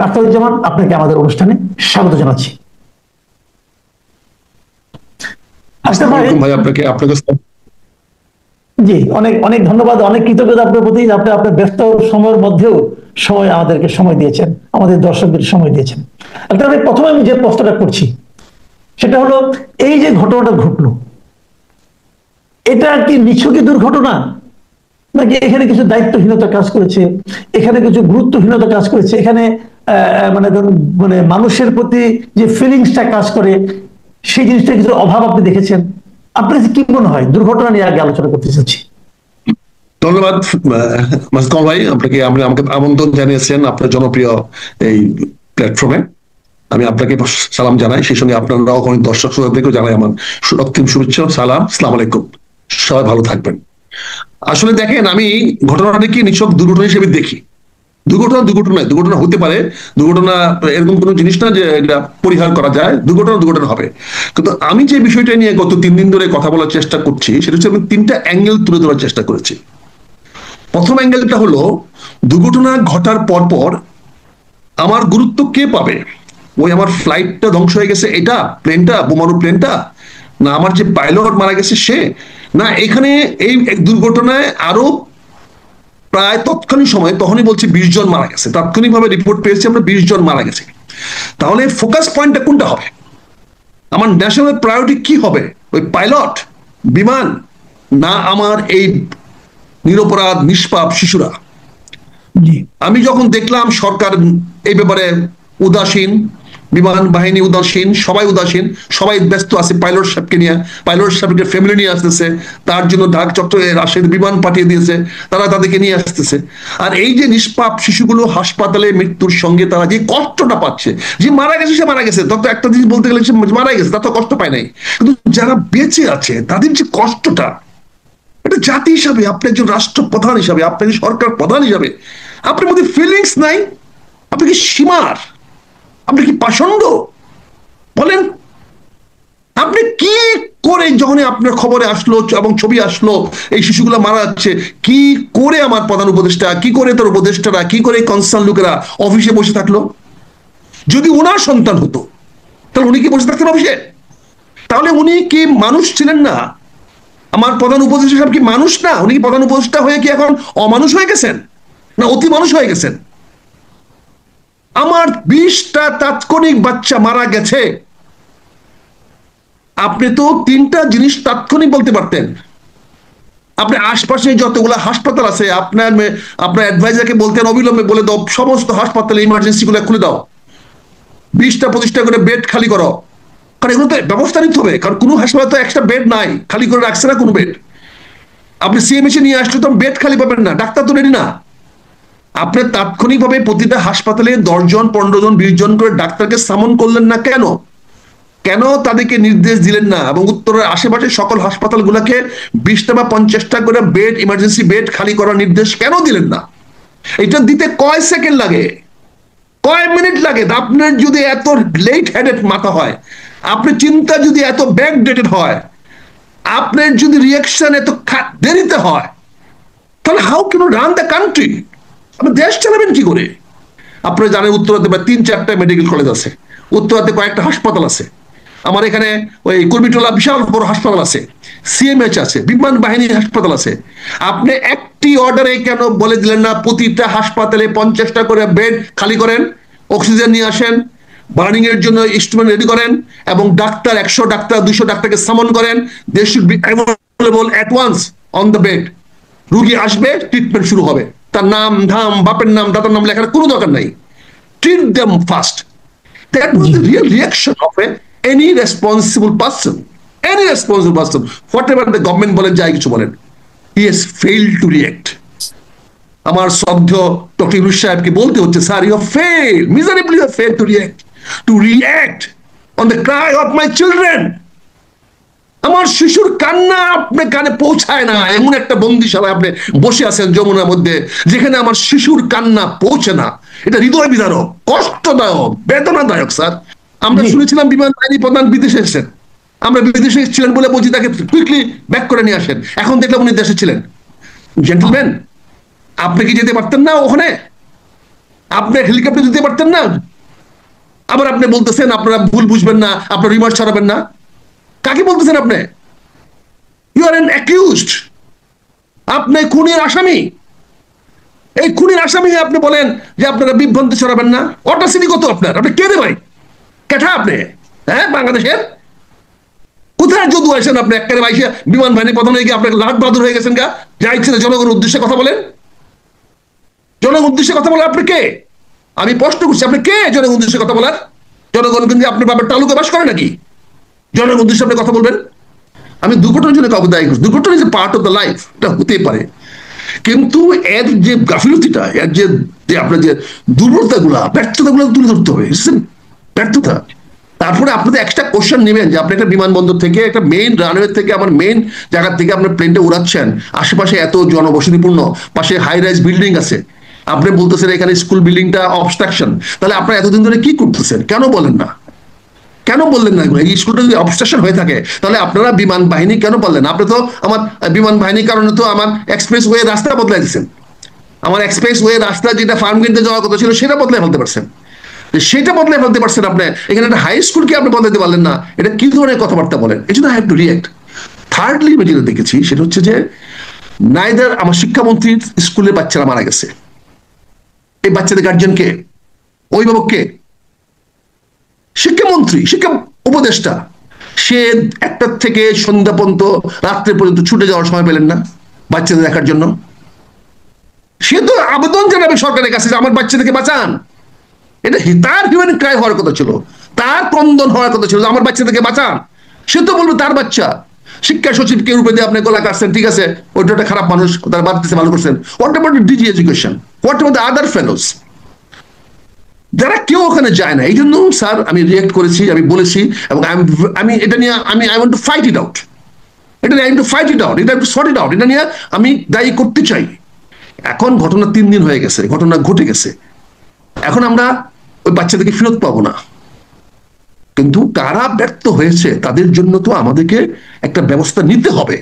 আখতারুজ্জামান, আপনাকে আমাদের অনুষ্ঠানে স্বাগত জানাচ্ছি। আশরাফ ভাই, আপনাকে জি অনেক অনেক ধন্যবাদ, অনেক কৃতজ্ঞতা আপনার প্রতি। আপনি আপনার ব্যস্ত সময়ের মধ্যেও আমাদেরকে সময় দিয়েছেন, আমাদের দর্শকদের সময় দিয়েছেন। আখতার ভাই, প্রথমে আমি যে প্রশ্নটা করছি সেটা হলো, এই যে ঘটনাটা ঘটলো, এটা কি নিছকই দুর্ঘটনা, নাকি এখানে কিছু দায়িত্বহীনতা কাজ করেছে, এখানে কিছু গুরুত্বহীনতা কাজ করেছে, এখানে মানে ধরুন মানে মানুষের প্রতি যে ফিলিংসটা কাজ করে সেই জিনিসটা কিছু অভাব আপনি দেখেছেন? আপনার কি মনে হয়? দুর্ঘটনা নিয়ে আগে আলোচনা করতে চাচ্ছি। ধন্যবাদ মাসুদ কামাল ভাই, আপনাকে আমাকে আমন্ত্রণ জানিয়েছেন আপনার জনপ্রিয় এই প্ল্যাটফর্মে। আমি আপনাকে সালাম জানাই, সেই সঙ্গে আপনারাও অনেক দর্শক শ্রোতাদেরকেও জানাই আমার রক্তিম শুভেচ্ছা, সালাম, আসসালামু আলাইকুম। সবাই ভালো থাকবেন। আসলে দেখেন, আমি ঘটনাটাকে নিছক দুর্ঘটনা হিসেবে দেখি। দুর্ঘটনা হতে পারে, দুর্ঘটনা এরকম কোনো জিনিস না যে এটা পরিহার করা যায়, দুর্ঘটনা হবে। কিন্তু আমি যে বিষয়টা নিয়ে গত 3 দিন ধরে কথা বলার চেষ্টা করছি সেটা হচ্ছে, আমি 3টা অ্যাঙ্গেল তুলে ধরার চেষ্টা করেছি। প্রথম অ্যাঙ্গেলটা হলো, দুর্ঘটনা ঘটার পর আমার গুরুত্ব কে পাবে? ওই আমার ফ্লাইটটা ধ্বংস হয়ে গেছে এটা, প্লেনটা, বোমারু প্লেনটা, না আমার যে পাইলট মারা গেছে সে, না এখানে এই দুর্ঘটনায় আরো প্রায় তৎকালীন সময়ে, তখনই বলছে 20 জন মারা গেছে, তাৎক্ষণিকভাবে রিপোর্ট পেয়েছি আমরা 20 জন মারা গেছে। তাহলে ফোকাস পয়েন্টটা কোনটা হবে? আমার ন্যাশনাল প্রায়োরিটি কি হবে? ওই পাইলট, বিমান, না আমার এই নিরপরাধ নিষ্পাপ শিশুরা? আমি যখন দেখলাম সরকার এই ব্যাপারে উদাসীন, বিমান বাহিনী উদাসীন, সবাই উদাসীন, সবাই ব্যস্ত আছে পাইলট সাহেবকে নিয়ে, পাইলট সাহেবকে ফ্যামিলি নিয়ে আসতেছে, তার জন্য ঢাকা চট্টগ্রামে রাজশাহীতে বিমান পাঠিয়ে দিয়েছে, তারা তাদেরকে নিয়ে আসতেছে। আর এই যে নিষ্পাপ শিশুগুলো হাসপাতালে মৃত্যুর সঙ্গে তারা যে কষ্টটা পাচ্ছে, যে মারা গেছে সে মারা গেছে, তত একটা জিনিস বলতে গেলে সে মারা গেছে, তা তো কষ্ট পায় নাই, কিন্তু যারা বেঁচে আছে তাদের যে কষ্টটা, এটা জাতি হিসাবে, আপনি একজন রাষ্ট্রপ্রধান হিসাবে, আপনি সরকার প্রধান হিসাবে, আপনার মধ্যে ফিলিংস নাই? আপনি কি সীমার? আপনি কি পাষণ্ড? বলেন, আপনি কি করে, যখন আপনার খবরে আসলো এবং ছবি আসলো এই শিশুগুলো মারা যাচ্ছে, কি করে আমার প্রধান উপদেষ্টা, কি করে তার উপদেষ্টারা, কি করে কনসার্ন লোকেরা অফিসে বসে থাকলো? যদি ওনার সন্তান হতো তাহলে উনি কি বসে থাকতেন অফিসে? তাহলে উনি কি মানুষ ছিলেন না? আমার প্রধান উপদেষ্টা সাহেব কি মানুষ না? উনি কি প্রধান উপদেষ্টা হয়ে কি এখন অমানুষ হয়ে গেছেন, না অতি মানুষ হয়ে গেছেন? আমার 20টা তাৎক্ষণিক বাচ্চা মারা গেছে, আপনি তো 3টা জিনিস তাৎক্ষণিক বলতে পারতেন। আপনি আশপাশে যতগুলো হাসপাতাল আছে, আপনার অ্যাডভাইজারকে বলতেন অবিলম্বে বলে দাও সমস্ত হাসপাতালে ইমার্জেন্সি গুলো খুলে দাও, 20টা-25টা করে বেড খালি করো। কারণ এগুলো তো ব্যবস্থা নিতে হবে, কারণ কোনো হাসপাতালে তো একটা বেড নাই, খালি করে রাখছে না কোনো বেড। আপনি সিএমএইচে নিয়ে আসলে তো বেড খালি পাবেন না, ডাক্তার তো রেডি না। আপনি তাৎক্ষণিকভাবে প্রতিটা হাসপাতালে 10 জন, 15 জন, 20 জন করে ডাক্তারকে সামন করলেন না কেন? কেন তাদেরকে নির্দেশ দিলেন না এবং উত্তরের আশেপাশে সকল হাসপাতালগুলোকে 20টা বা 50টা করে বেড, ইমার্জেন্সি বেড খালি করার নির্দেশ কেন দিলেন না? এটা দিতে কয় সেকেন্ড লাগে, কয় মিনিট লাগে? আপনার যদি এত লেট হেডেড মাথা হয়, আপনি চিন্তা যদি এত ব্যাকডেটেড হয়, আপনার যদি রিয়াকশন এত দেরিতে হয়, তাহলে how can you run the country? আপনি দেশ চালাবেন কি করে? আপনারা জানেন উত্তরাতে প্রায় 3-4টা মেডিকেল কলেজ আছে, উত্তরাতে কয়েকটা হাসপাতাল আছে, আমার এখানে ওই কুর্মিটোলা বিশাল বড় হাসপাতাল আছে, সিএমএইচ আছে, বিমান বাহিনীর হাসপাতাল আছে। আপনি একটি অর্ডারে কেন বলে দিলেন না প্রতিটা হাসপাতালে 50টা করে বেড খালি করেন, অক্সিজেন নিয়ে আসেন, বার্নিং এর জন্য ইনস্ট্রুমেন্ট রেডি করেন, এবং ডাক্তার 100 ডাক্তার 200 ডাক্তারকে সামন করেন, they should be available at once on the bed. রুগী আসবে, ট্রিটমেন্ট শুরু হবে, তার নাম ধাম, বাপের নাম, দাদার নাম লেখার কোনো দরকার নাই। Treat them fast. That was the real reaction of any responsible person. Any responsible person. Whatever the government বলেন, যাই কিছু বলেন, he has failed to react. আমার শ্রদ্ধেয় ডক্টর ইউনূস সাহেবকে বলতে হচ্ছে, sir you have failed, miserably you have failed to react on the cry of my children. আমার শিশুর কান্না আপনার কানে পৌঁছায় না, এমন একটা বন্দিশালায় আপনি বসে আছেন যমুনার মধ্যে, যেখানে আমার শিশুর কান্না পৌঁছে না। এটা হৃদয় বিদারক, কষ্টদায়ক, বেদনাদায়ক। স্যার, আমরা শুনেছিলাম বিমান বাহিনী প্রধান বিদেশে এসেছেন, আমরা বিদেশে ছিলেন বলে বলছি তাকে কুইকলি ব্যাক করে নিয়ে আসেন, এখন দেখলাম উনি দেশে ছিলেন। জেন্টলম্যান, আপনি কি যেতে পারতেন না ওখানে? আপনি হেলিকপ্টার দিতে পারতেন না? আবার আপনি বলতেছেন আপনারা ভুল বুঝবেন না, আপনার রিমার্ক ছড়াবেন না। কাকে বলতেছেন আপনি? ইউ আর এন অ্যাকিউজড, আপনি খুনের আসামি। এই খুনের আসামি আপনি বলেন যে আপনারা বিভ্রান্তি ছড়াবেন না? অটাসিটি কত আপনার? আপনি কে রে ভাই? কেঠা আপনি? হ্যাঁ, বাংলাদেশের কোথায় যদু আসেন আপনি? একেবারে বাইশে বিমান বাহিনী প্রধানে গিয়ে আপনার লাট বাহাদুর হয়ে গেছেন গা, যা ইচ্ছে জনগণের উদ্দেশ্যে কথা বলেন। জনগণের উদ্দেশ্যে কথা বলেন আপনি কে? আমি প্রশ্ন করছি, আপনি কে জনগণের উদ্দেশ্যে কথা বলার? জনগণ কিন্তু আপনার বাবার তালুকে বাস করে নাকি জনগণের উদ্দেশ্যে আপনি কথা বলবেন? আমি দুর্ঘটনার জন্য কাউকে দায়ী করছি, দুর্ঘটনা is part of the life, এটা হতেই পারে। কিন্তু এর যে গাফিলতিটা, এর যে আপনার যে দুর্বলতাগুলা, ব্যর্থতাগুলো তুলে ধরতে হবে। ব্যর্থতা। তারপরে আপনাদের এক্সট্রা কোশ্চেন নেবেন যে আপনি একটা বিমানবন্দর থেকে, একটা মেইন রানওয়ে থেকে, আমার মেইন জায়গা থেকে আপনার প্লেনটা উড়াচ্ছেন, আশেপাশে এত জনবসতিপূর্ণ, পাশে হাই রাইজ বিল্ডিং আছে, আপনি বলতেছেন এখানে স্কুল বিল্ডিংটা অবস্ট্রাকশন। তাহলে আপনারা এতদিন ধরে কি করতেছেন? কেন বলেন না? কেন বললেন না? এই স্কুলটা যদি অবস্ট্রাকশন হয়ে থাকে তাহলে আপনারা বিমান বাহিনী কেন বললেন? আপনি তো আমার বিমান বাহিনীর কারণে তো আমার এক্সপ্রেস ওয়ে রাস্তা বদলাই দিচ্ছেন। আমার এক্সপ্রেস ওয়ে রাস্তা যেটা ফার্ম গেটে যাওয়ার কথা ছিল সেটা বদলাই ফেলতে পারছেন। সেটা বদলাই ফেলতে পারছেন আপনি, এখানে একটা হাই স্কুলকে আপনি বদলাতে পারলেন না। এটা কি ধরনের কথাবার্তা বলেন? এই জন্য I have to react. Thirdly আমি যেটা দেখেছি সেটা হচ্ছে যে নাইদার আমার শিক্ষামন্ত্রীর স্কুলের বাচ্চারা মারা গেছে, এই বাচ্চাদের গার্জিয়ান কে? অভিভাবক কে? শিক্ষামন্ত্রী, শিক্ষা উপদেষ্টা। সে একটার থেকে সন্ধ্যা পর্যন্ত, রাত্রে পর্যন্ত ছুটে যাওয়ার সময় পেলেন না বাচ্চাদের দেখার জন্য? সে তো আবেদন জানাবে সরকারের কাছে যে আমার বাচ্চাদেরকে বাঁচান। এটা তার হিউম্যান ক্রাই হওয়ার কথা ছিল, তার ক্রন্দন হওয়ার কথা ছিল, আমার বাচ্চাদেরকে বাঁচান। সে তো বলবে তার বাচ্চা। শিক্ষা সচিবকে রূপে দিয়ে আপনি গলা কাটছেন, ঠিক আছে, ওইটা একটা খারাপ মানুষ, তার বাচ্চাতে ভালো করছেন। What about DG education? What about the other fellows? যারা কেউ ওখানে যায় না। এই জন্য স্যার আমি রিয়েক্ট করেছি, আমি বলেছি, এবং আমি এটা নিয়ে I want to fight it out. এটা নিয়ে I want to fight it out, এটা একটু সর্ট ইট আউট। এটা নিয়ে আমি দায়ী করতে চাই। এখন ঘটনা 3 দিন হয়ে গেছে, ঘটনা ঘটে গেছে, এখন আমরা ওই বাচ্চাদেরকে ফেরত পাবো না। কিন্তু কারা ব্যর্থ হয়েছে তাদের জন্য তো আমাদেরকে একটা ব্যবস্থা নিতে হবে।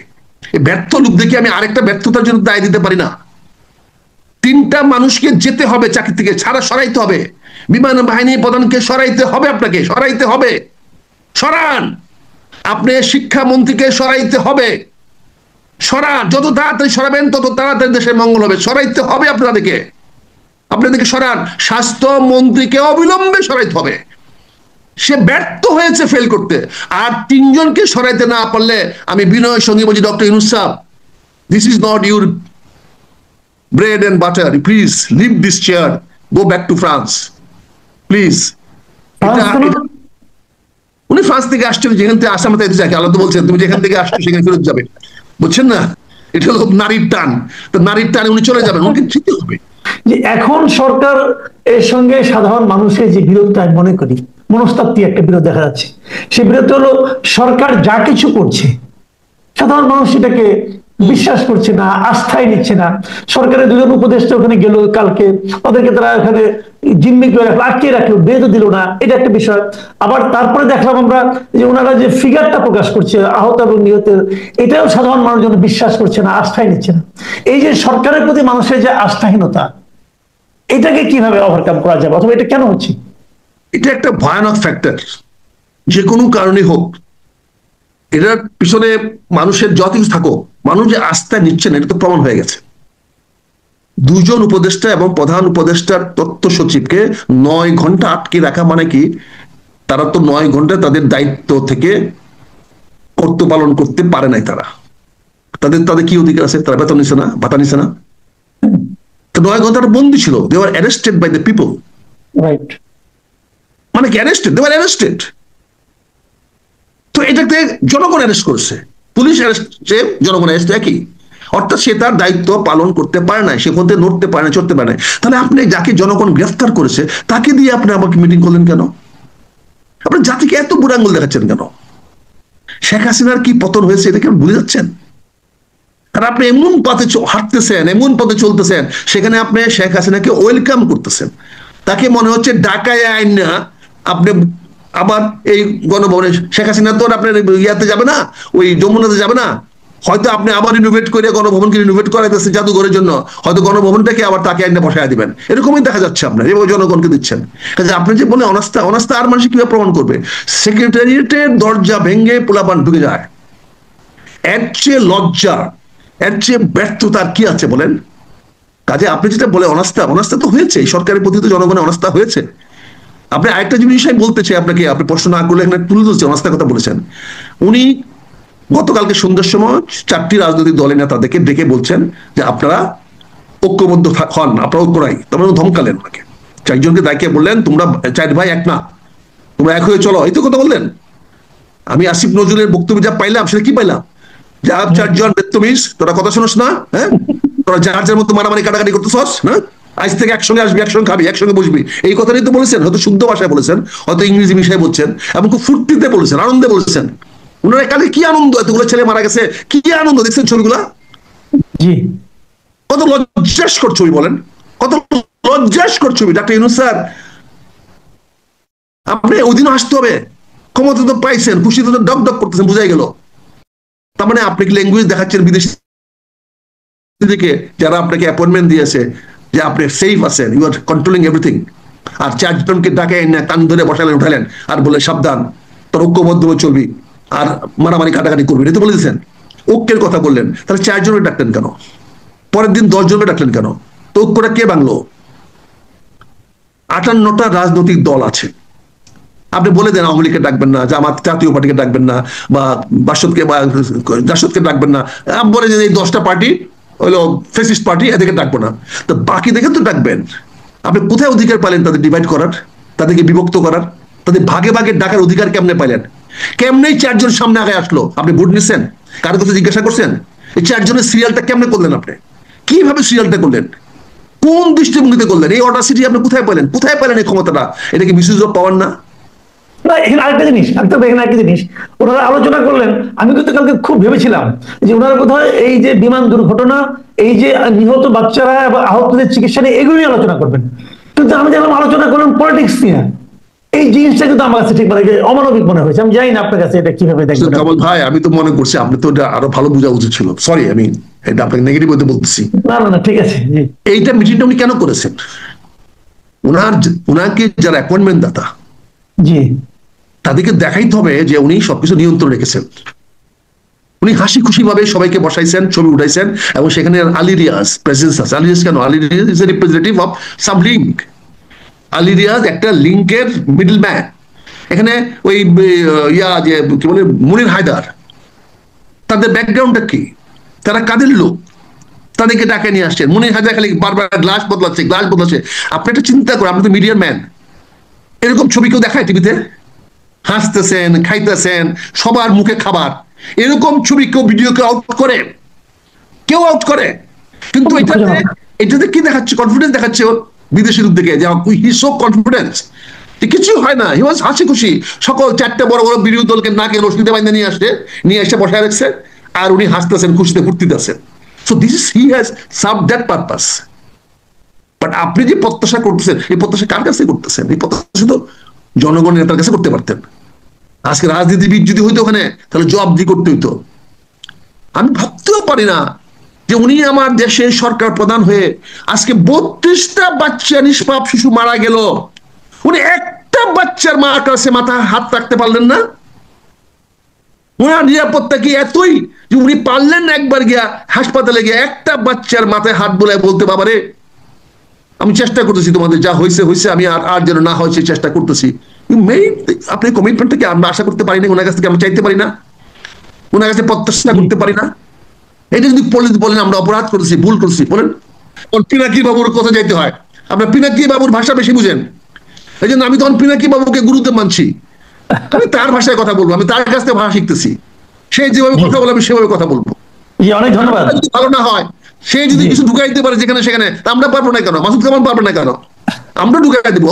এই ব্যর্থ লোক দেখে আমি আরেকটা ব্যর্থতার জন্য দায় দিতে পারি না। 3টা মানুষকে যেতে হবে চাকরি থেকে, সরাইতে হবে। বিমান বাহিনী প্রধানকে সরাইতে হবে, আপনাকে সরাইতে হবে। সরান। আপনি শিক্ষামন্ত্রীকে সরাইতে হবে। সরান, যত তাড়াতাড়ি সরাবেন তত তাড়াতাড়ি দেশের মঙ্গল হবে। সরাইতে হবে আপনাদেরকে সরান। স্বাস্থ্যমন্ত্রীকে অবিলম্বে সরাইতে হবে। সে ব্যর্থ হয়েছে ফেল করতে। আর 3 জনকে সরাইতে না পারলে আমি বিনয়ের সঙ্গে বলছি, ডক্টর ইউনূস সাহেব, this is not your bread and butter. Please leave this chair, go back to France, please. উনি ফ্রান্স থেকে আসছেন, যেখান থেকে আসা মাথায় যাকে আলাদা বলছেন, তুমি যেখান থেকে আসছো সেখানে ফেরত যাবে, বুঝছেন না? এটা হলো নারীর টান। তো নারীর টানে উনি চলে যাবেন, উনি ঠিক হবে। যে এখন সরকার এর সঙ্গে সাধারণ মানুষের যে বিরোধটা আমি মনে করি মনস্তাত্ত্বিক একটা বিরোধ দেখা যাচ্ছে। সেই বিরোধ হলো সরকার যা কিছু করছে সাধারণ মানুষ সেটাকে বিশ্বাস করছে না, আস্থায় নিচ্ছে না। সরকারের 2 জন উপদেষ্টা ওখানে গেল কালকে, ওদেরকে তারা ওখানে জিম্মি করে রাখলো, আটকে রাখলো, বেতও দিল না, এটা একটা বিষয়। আবার তারপরে দেখলাম আমরা যে ওনারা যে ফিগারটা প্রকাশ করছে আহত এবং নিহতের, এটাও সাধারণ মানুষজন বিশ্বাস করছে না, আস্থায় নিচ্ছে না। এই যে সরকারের প্রতি মানুষের যে আস্থাহীনতা, এটাকে কিভাবে ওভারকাম করা যাবে, অথবা এটা কেন হচ্ছে? এটা একটা ভয়ানক ফ্যাক্টর, যে কোনো কারণে হোক। এটার পিছনে মানুষের যত কিছু থাকো, মানুষ যে আস্থা নিচ্ছে না, এটা তো প্রমাণ হয়ে গেছে। 2 জন উপদেষ্টা এবং প্রধান উপদেষ্টার তথ্য সচিবকে 9 ঘন্টা আটকে রাখা মানে কি? তারা তো 9 ঘন্টা তাদের দায়িত্ব থেকে কর্তব্য পালন করতে পারে নাই। তাদের কি অধিকার আছে? তারা বেতন নিছে না, ভাতা নিছে না? তো 9 ঘন্টার বন্দী ছিল। They were arrested by the people. Right, মানে কি অ্যারেস্টেড? They were arrested. তো এটাতে জনগণ অ্যারেস্ট করছে, পুলিশ অ্যারেস্ট, জনগণ অ্যারেস্ট একই। অর্থাৎ সে তার দায়িত্ব পালন করতে পারে না, সে পথে নড়তে পারে না, চড়তে পারে না। তাহলে আপনি যাকে জনগণ গ্রেফতার করেছে তাকে দিয়ে আপনি আমাকে মিটিং করলেন কেন? আপনি জাতিকে এত বুড়ো আঙুল দেখাচ্ছেন কেন? শেখ হাসিনার কি পতন হয়েছে এটা কি ভুলে যাচ্ছেন? আর আপনি এমন পথে হাঁটতেছেন, এমন পথে চলতেছেন, সেখানে আপনি শেখ হাসিনাকে ওয়েলকাম করতেছেন। তাকে মনে হচ্ছে ঢাকায় আইন না আপনি আবার এই গণভবনে। শেখ হাসিনা তো আপনার ইয়াতে যাবে না, ওই যমুনাতে যাবে না, হয়তো আপনি আবার রিনোভেট করে গণভবনকে রিনোভেট করাইতেছেন জাদুঘরের জন্য, হয়তো গণভবনটাকে আবার তাকে এনে বসায় দিবেন, এরকমই দেখা যাচ্ছে আপনার, এভাবে জনগণকে দিচ্ছেন। কাজে আপনি যে বলে অনাস্থা, অনাস্থা আর মানুষ কিভাবে প্রমাণ করবে? সেক্রেটারিয়েটের দরজা ভেঙে পোলাপান ঢুকে যায়, এর চেয়ে লজ্জা, এর চেয়ে ব্যর্থতার কি আছে বলেন? কাজে আপনি যেটা বলে অনাস্থা, অনাস্থা তো হয়েছে, এই সরকারের প্রতি তো জনগণের অনাস্থা হয়েছে। আপনি আরেকটা জিনিস আমি বলতে চাই আপনাকে, আপনি প্রশ্ন না করলে এখানে তুলে ধরছি, অনাস্থার কথা বলেছেন। উনি গতকালকে সন্ধ্যার সময় 4টি রাজনৈতিক দলের নেতাদেরকে ডেকে বলছেন যে আপনারা ঐক্যবদ্ধ হন, আপনারা ঐক্য নাই, তারপরে ধমকালেন ওনাকে। 4জনকে দায়িত্বে বললেন তোমরা 4 ভাই এক না, তোমরা এক হয়ে চলো, এই তো কথা বললেন। আমি আসিফ নজরুলের বক্তব্য যা পাইলাম সেটা কি পাইলাম? যা 4জন বেত্তমিজ, তোরা কথা শোনস না, হ্যাঁ, তোরা যার যার মতো মারামারি কাটাকাটি করতেছস, হ্যাঁ, আজ থেকে একসঙ্গে আসবি, একসঙ্গে খাবি, একসঙ্গে বসবি, এই কথাটাই তো বলেছেন। হয়তো শুদ্ধ ভাষায় বলেছেন, হয়তো ইংরেজি মিশায় বলছেন, এবং খুব ফুর্তিতে বলেছেন, আনন্দে বলেছেন। ওনারা কালে কি আনন্দ, এতগুলো ছেলে মারা গেছে, কি আনন্দ দেখছেন ছবিগুলা? জি, কত লজ্জাস্কর ছবি বলেন, কত লজ্জাস্কর ছবি। ডাক্তার ইউনূস স্যার, আপনি ওই দিনও আসতে হবে, ক্ষমতা তো পাইছেন, খুশিতে তো ডক ডক করতেছেন, বুঝাই গেল। তার মানে আপনি কি ল্যাঙ্গুয়েজ দেখাচ্ছেন বিদেশি দিকে, যারা আপনাকে অ্যাপয়েন্টমেন্ট দিয়েছে, যে আপনি সেফ আছেন, ইউ আর কন্ট্রোলিং এভরিথিং। আর 4জনকে ডাকে এনে কান ধরে বসালেন, উঠালেন, আর বলে সাবধান, তোর ঐক্যবদ্ধ হয়ে চলবি, আর মারামারি কাটাকাটি করবি, এটা তো বলে দিয়েছেন। ঐক্যের কথা বললেন, তাহলে 4জনকে ডাকলেন কেন? পরের দিন 10জনকে ডাকলেন কেন? তো ঐক্যটা কে ভাঙলো? 58টা রাজনৈতিক দল আছে, আপনি বলে দেন আওয়ামী লীগকে ডাকবেন না, জামাত জাতীয় পার্টিকে ডাকবেন না, বা বাসদকে বা জাসদকে ডাকবেন না, বলে যে এই 10টা পার্টি হলো ফেসিস্ট পার্টি, এদেরকে ডাকবো না। তো বাকি দেখে তো ডাকবেন। আপনি কোথায় অধিকার পাইলেন তাদের ডিভাইড করার, তাদেরকে বিভক্ত করার, তাদের ভাগে ভাগে ডাকার অধিকার কেমনে পাইলেন? কেমনেই 4জন সামনে আগে আসলো? আপনি ভোট নিচ্ছেন, কারো কাছে জিজ্ঞাসা করছেন? এই 4জনের সিরিয়ালটা কেমনে করলেন? আপনি কিভাবে সিরিয়ালটা করলেন? কোন দৃষ্টিভঙ্গিতে করলেন? এই অডাসিটি আপনি কোথায় পেলেন? কোথায় পেলেন এই ক্ষমতাটা? এটা কি মিসইউজ অফ পাওয়ার না? না এখানে আরেকটা জিনিস, এখানে একটা জিনিস ওনারা আলোচনা করলেন। আমি কিন্তু কালকে খুব ভেবেছিলাম যে ওনারা বোধহয় এই যে বিমান দুর্ঘটনা, এই যে নিহত বাচ্চারা এবং আহতদের চিকিৎসা নিয়ে এগুলো নিয়ে আলোচনা করবেন, কিন্তু আমি দেখলাম আলোচনা করলাম পলিটিক্স নিয়ে। এই জিনিসটা কিন্তু আমার কাছে ঠিক মানে অমানবিক মনে হয়েছে। আমি জানি না আপনার কাছে এটা কিভাবে দেখবেন। কামাল ভাই, আমি তো মনে করছি আপনি তো এটা আরো ভালো বোঝা উচিত ছিল। সরি, আমি এটা আপনাকে নেগেটিভ হতে বলতেছি। না না না, ঠিক আছে। জি, এইটা মিটিংটা উনি কেন করেছেন? উনাকে যারা অ্যাপয়েন্টমেন্ট দাতা, জি, তাদেরকে দেখাইতে হবে যে উনি সবকিছু নিয়ন্ত্রণ রেখেছেন। উনি হাসি খুশি ভাবে সবাইকে বসাইছেন, ছবি উঠাইছেন, এবং সেখানে আলী রিয়াজ প্রেজেন্স আছে। আলী রিয়াজ কেন? Ali Riaz is a representative of sub link. Ali Riaz একটা লিঙ্কের মিডল ম্যান। এখানে ওই যে কি বলে মুনির হায়দার, তাদের ব্যাকগ্রাউন্ডটা কি, তারা কাদের লোক, তাদেরকে ডাকে নিয়ে আসছেন। মুনির হায়দার খালি বারবার গ্লাস বদলাচ্ছে, গ্লাস বদলাচ্ছে। আপনি একটা চিন্তা করেন, আপনি তো মিডিয়ার ম্যান, এরকম ছবি কেউ দেখায় টিভিতে? হাসতেছেন, খাইতেছেন, সবার মুখে খাবার, এরকম ছবি কেউ ভিডিওকে আউট করে? কেউ আউট করে? কিন্তু এটাতে কি দেখাচ্ছে? কনফিডেন্স দেখাচ্ছে বিদেশির দিকে, যে হি সো কনফিডেন্স। কিছু হয় না, হি ওয়াজ হাসি খুশি। সকল 4টে বড় বড় বিরোধী দলকে নাকে রশ্মিতে বাইন্দা নিয়ে এসে বসায় রাখছে, আর উনি হাসতেছেন, খুশিতে ফুর্তিতেছেন। So this is, he has serve that purpose. But আপনি যে প্রত্যাশা করতেছেন, এই প্রত্যাশা কার কাছে করতেছেন? এই প্রত্যাশা তো জনগণের নেতার কাছে করতে পারতেন। আজকে রাজনীতিবিদ যদি হইতো ওখানে, তাহলে জবাবদি করতে হইতো। আমি ভাবতেও পারি না যে উনি আমার দেশের সরকার প্রধান হয়ে আজকে 32টা বাচ্চা, নিষ্পাপ শিশু মারা গেল, উনি একটা বাচ্চার মা কাছে মাথা হাত রাখতে পারলেন না। ওনার নিরাপত্তা কি এতই যে উনি পারলেন না একবার গিয়া হাসপাতালে গিয়ে একটা বাচ্চার মাথায় হাত বোলায় বলতে, বাবারে আমি চেষ্টা করতেছি, তোমাদের যা হয়েছে হয়েছে, আমি আর যেন না হয় সেই চেষ্টা করতেছি। আপনি কমিটমেন্টটা কি আমরা আশা করতে পারি না? ওনার কাছ থেকে আমরা চাইতে পারি না? ওনার কাছে প্রত্যাশা করতে পারি না? এটা যদি বলেন আমরা অপরাধ করেছি, ভুল করেছি, বলেন। পিনাকি বাবুর কথা যাইতে হয়, আপনার পিনাকি বাবুর ভাষা বেশি বুঝেন, এই জন্য আমি তখন পিনাকি বাবুকে গুরুত্ব মানছি। আমি তার ভাষায় কথা বলবো, আমি তার কাছ থেকে ভাষা শিখতেছি। সে যেভাবে কথা বলে আমি সেভাবে কথা বলবো। অনেক ধন্যবাদ। যদি ভালো না হয়, সে যদি কিছু ঢুকাই দিতে পারে যেখানে সেখানে, আমরা পারবো না কেন? মাসুদ কামাল পারবে না কেন? আমরা ঢুকাই দিব।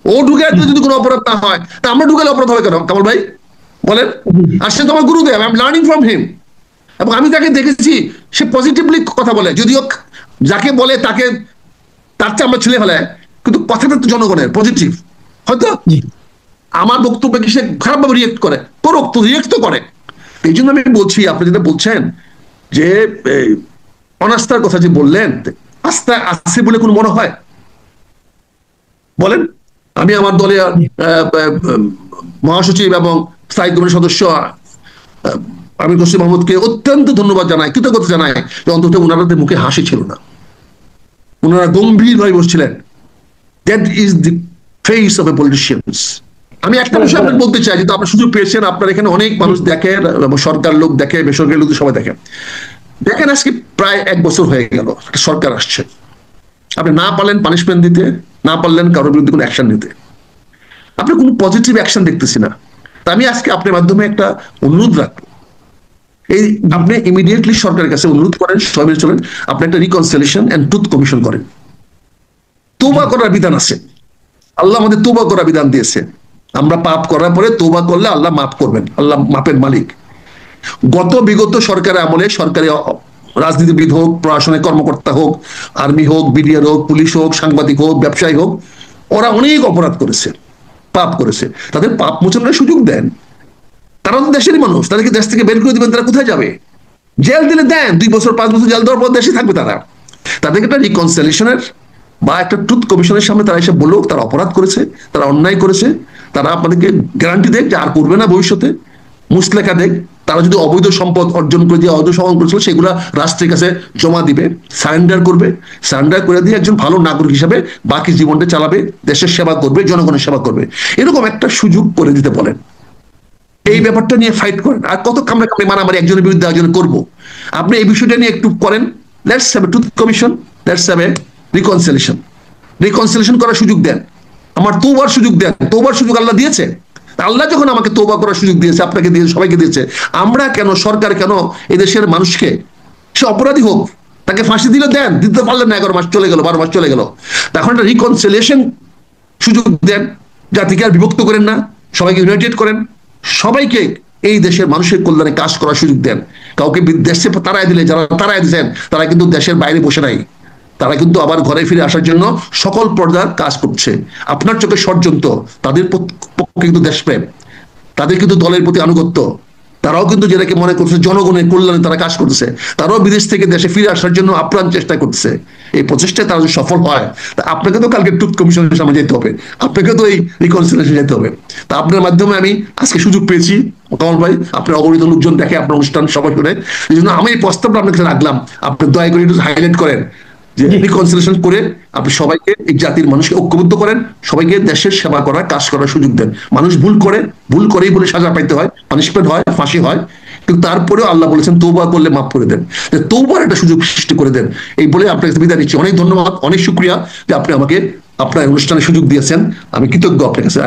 ও ঢুকাই দিলে যদি কোনো অপরাধ না হয়, তা আমরা ঢুকালে অপরাধ হবে কেন? কামাল ভাই বলেন। আর সে তো আমার গুরুদেব, I am learning from him. এবং আমি তাকে দেখেছি সে পজিটিভলি কথা বলে, যদিও যাকে বলে তাকে তার চেয়ে আমরা ছেলে ফেলায়, কিন্তু কথাটা তো জনগণের পজিটিভ। হয়তো আমার বক্তব্যকে সে খারাপভাবে রিয়েক্ট করে, করুক তো, রিয়েক্ট তো করে, এই জন্য আমি বলছি, আপনি যেটা বলছেন যে অনাস্থার কথা যে বললেন, আস্থা আছে বলে কোনো মনে হয়? বলেন। আমি আমার দলে মহাসচিব এবং স্থায়ী কমিটির সদস্য আমির হোসেন মাহমুদকে অত্যন্ত ধন্যবাদ জানাই, কৃতজ্ঞতা জানাই যে অন্তত ওনাদের মুখে হাসি ছিল না, ওনারা গম্ভীর ভাবে বসছিলেন। That is the face of a politicians. আমি একটা বিষয় আপনাকে বলতে চাই, যেহেতু আপনার সুযোগ পেয়েছেন, আপনার এখানে অনেক মানুষ দেখে, সরকার লোক দেখে, বেসরকারি লোক সবাই দেখে। দেখেন আজকে প্রায় 1 বছর হয়ে গেল সরকার আসছে, আপনি না পারলেন পানিশমেন্ট দিতে, না পারলেন কারোর বিরুদ্ধে কোনো অ্যাকশন নিতে, আপনি কোনো পজিটিভ অ্যাকশন দেখতেছি না। তা আমি আজকে আপনার মাধ্যমে একটা অনুরোধ রাখবো, এই আপনি ইমিডিয়েটলি সরকারের কাছে অনুরোধ করেন, সবাই মিলে চলেন, আপনি একটা রিকনসিলিয়েশন এন্ড ট্রুথ কমিশন করেন। তওবা করার বিধান আছে, আল্লাহ আমাদের তওবা করার বিধান দিয়েছে। আমরা পাপ করার পরে তওবা করলে আল্লাহ মাফ করবেন, আল্লাহ মাপের মালিক। বিগত সরকারের আমলে সরকারি রাজনীতিবিদ হোক, প্রশাসনিক কর্মকর্তা হোক, আর্মি হোক, বিডিআর হোক, পুলিশ হোক, সাংবাদিক হোক, ব্যবসায়ী হোক, ওরা অনেক অপরাধ করেছে, পাপ করেছে। তাদের পাপ মোচনের সুযোগ দেন, তারা তো দেশেরই মানুষ, তাদেরকে দেশ থেকে বের করে দিবেন, তারা কোথায় যাবে? জেল দিলে দেন, 2 বছর 5 বছর জেল দেওয়ার পর দেশে থাকবে তারা। তাদেরকে একটা রিকনসিলিয়েশনের বা একটা ট্রুথ কমিশনের সামনে তারা এসে বলুক তারা অপরাধ করেছে, তারা অন্যায় করেছে, তারা আপনাদেরকে গ্যারান্টি দেখ যে আর করবে না ভবিষ্যতে, মুসলেখা দেখ, তারা যদি অবৈধ সম্পদ অর্জন করে দিয়ে অবৈধ সম্পদ করেছিল সেগুলো রাষ্ট্রের কাছে জমা দিবে, সারেন্ডার করবে, সারেন্ডার করে দিয়ে একজন ভালো নাগরিক হিসাবে বাকি জীবনটা চালাবে, দেশের সেবা করবে, জনগণের সেবা করবে। এরকম একটা সুযোগ করে দিতে বলেন, এই ব্যাপারটা নিয়ে ফাইট করেন। আর কত কামড়ে কামড়ে মারামারি একজনের বিরুদ্ধে একজন করবো, আপনি এই বিষয়টা নিয়ে একটু করেন। Let's have a truth commission, let's have a reconciliation করার সুযোগ দেন, আমার তওবার সুযোগ দেন। তওবার সুযোগ আল্লাহ দিয়েছে, আল্লাহ যখন আমাকে তওবা করার সুযোগ দিয়েছে, আপনাকে দিয়েছে, সবাইকে দিয়েছে, আমরা কেন, সরকার কেন এদেশের মানুষকে, সে অপরাধী হোক, তাকে ফাঁসি দিলে দেন, দিতে পারলেন না, 11 মাস চলে গেল, 12 মাস চলে গেল, তখন একটা রিকনসিলিয়েশন সুযোগ দেন, জাতিকে আর বিভক্ত করেন না, সবাইকে ইউনাইটেড করেন, সবাইকে এই দেশের মানুষের কল্যাণে কাজ করার সুযোগ দেন। কাউকে দেশে তাড়াই দিলে, যারা তাড়াই দিচ্ছেন তারা কিন্তু দেশের বাইরে বসে নাই, তারা কিন্তু আবার ঘরে ফিরে আসার জন্য সকল পর্যায়ে কাজ করছে। আপনার চোখে ষড়যন্ত্র, তাদের পক্ষে কিন্তু দেশপ্রেম, তাদের কিন্তু দলের প্রতি আনুগত্য, তারাও কিন্তু যেটাকে মনে করছে জনগণের কল্যাণে তারা কাজ করতেছে, তারাও বিদেশ থেকে দেশে ফিরে আসার জন্য আপ্রাণ চেষ্টা করছে। এই প্রচেষ্টায় তারা যদি সফল হয়, তা আপনাকে তো কালকে ট্রুথ কমিশনের সামনে যেতে হবে, আপনাকে তো এই রিকনসিলিয়েশন যেতে হবে। তা আপনার মাধ্যমে আমি আজকে সুযোগ পেয়েছি, কমল ভাই, আপনার অগণিত লোকজন দেখে আপনার অনুষ্ঠান, সবাই শুনে, এই জন্য আমি এই প্রস্তাবটা আপনার কাছে রাখলাম, আপনি দয়া করে একটু হাইলাইট করেন যে রিকনসিলিয়েশন করে আপনি সবাইকে, এই জাতির মানুষকে ঐক্যবদ্ধ করেন, সবাইকে দেশের সেবা করার, কাজ করার সুযোগ দেন। মানুষ ভুল করে, ভুল করেই বলে সাজা পাইতে হয়, পানিশমেন্ট হয়, ফাঁসি হয়, কিন্তু তারপরেও আল্লাহ বলেছেন তওবা করলে মাফ করে দেন, তওবার একটা সুযোগ সৃষ্টি করে দেন। এই বলে আপনাকে বিদায় নিচ্ছি। অনেক ধন্যবাদ, অনেক শুকরিয়া যে আপনি আমাকে আপনার অনুষ্ঠানে সুযোগ দিয়েছেন, আমি কৃতজ্ঞ আপনার কাছে।